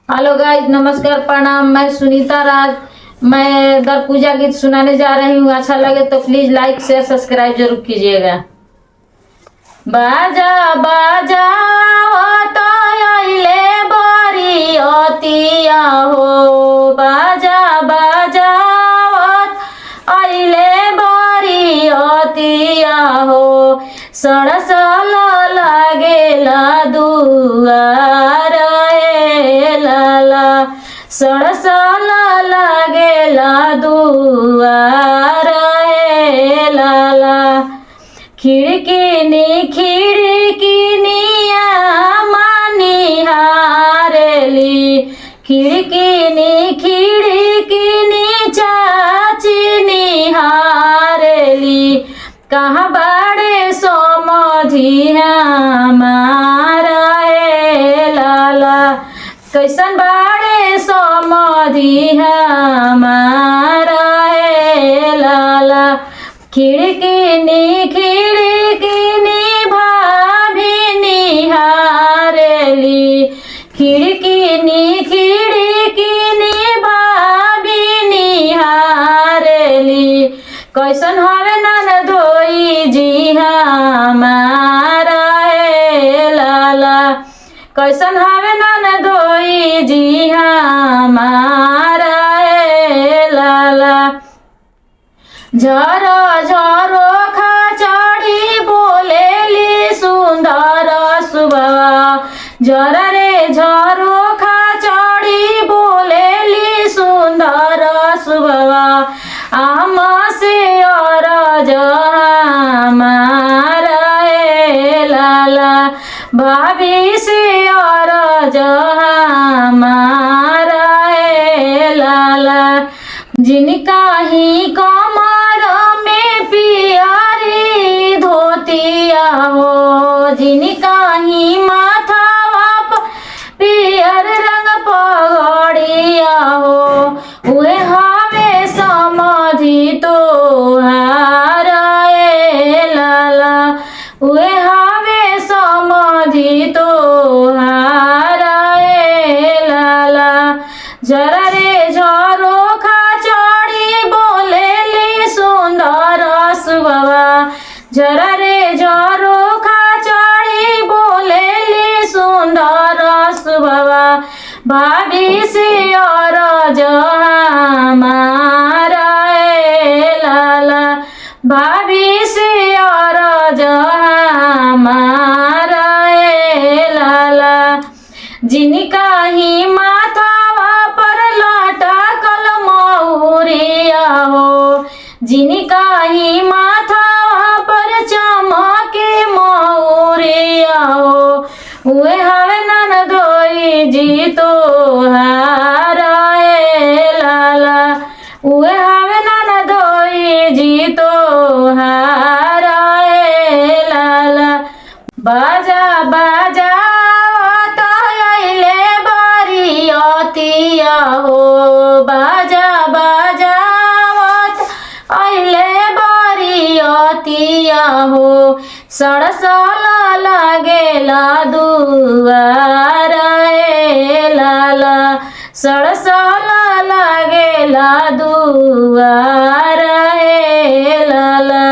Hello guys, नमस्कार, प्रणाम। मैं सुनीता राज। मैं दर पूजा गीत सुनाने जा रही हूँ। अच्छा लगे तो प्लीज लाइक शेयर सब्सक्राइब जरूर कीजिएगा। बाजा बाजा तो अइले बरियतिया हो, बाजा बाजा अइले बरियतिया हो, सड़सल लागेला दुआर ए लाला, सड़सल लागेला दुआर ए लाला। खिड़किनी खिड़किनिया मानी हारेली, खिड़किनी खिड़किनी चाची निहारेली। कहाँ बाड़े समझी हमारा ए लाला, कैसन बाड़े समझी हमारा ए लाला। खिड़किनी खिड़किनी भाभी निहारेली, खिड़किनी खिड़किनी भाभी निहारेली। कैसन हवे ननदोई जी हमारा ए लाला, कैसन हवे ननदोई जी हमारा ए लाला। झरो झरो खचड़ी बोलेली सुंदर सुबवा, झर रे झरो खचड़ी बोलेली सुंदर सुबवा। आम से अरज हमारा ए लाला, भाभी से अरज हमारा ए लाला। जिनका ही कमर में पियरी धोतिया हो, जिनका ही माथावा पर पियर रंग पगड़िया हो, उहे हवे समधि तोहार ए लाला, उहे हवे समधि तोहार ए लाला। जरा रे झरो जरा रे झरो खचड़ी बोलेली सुंदर सुबवा। भाभी से अरज हमारा ए लाला, भाभी से अरज हमारा ए लाला। जिनका ही माथावा पर लटकल महुरिया हो, जिनका ही माथा चमके मौरिया हो, उहे हवे ननदोई जी तोहारा ए लाला, उहे हवे ननदोई जी तोहारा ए लाला। बाजा बाजा तो अइले बरियतिया हो, बाजा बाजा अइले बरियतिया हो, सड़सल लागेला दुआर ए लाला, सड़सल लागेला दुआर ए लाला।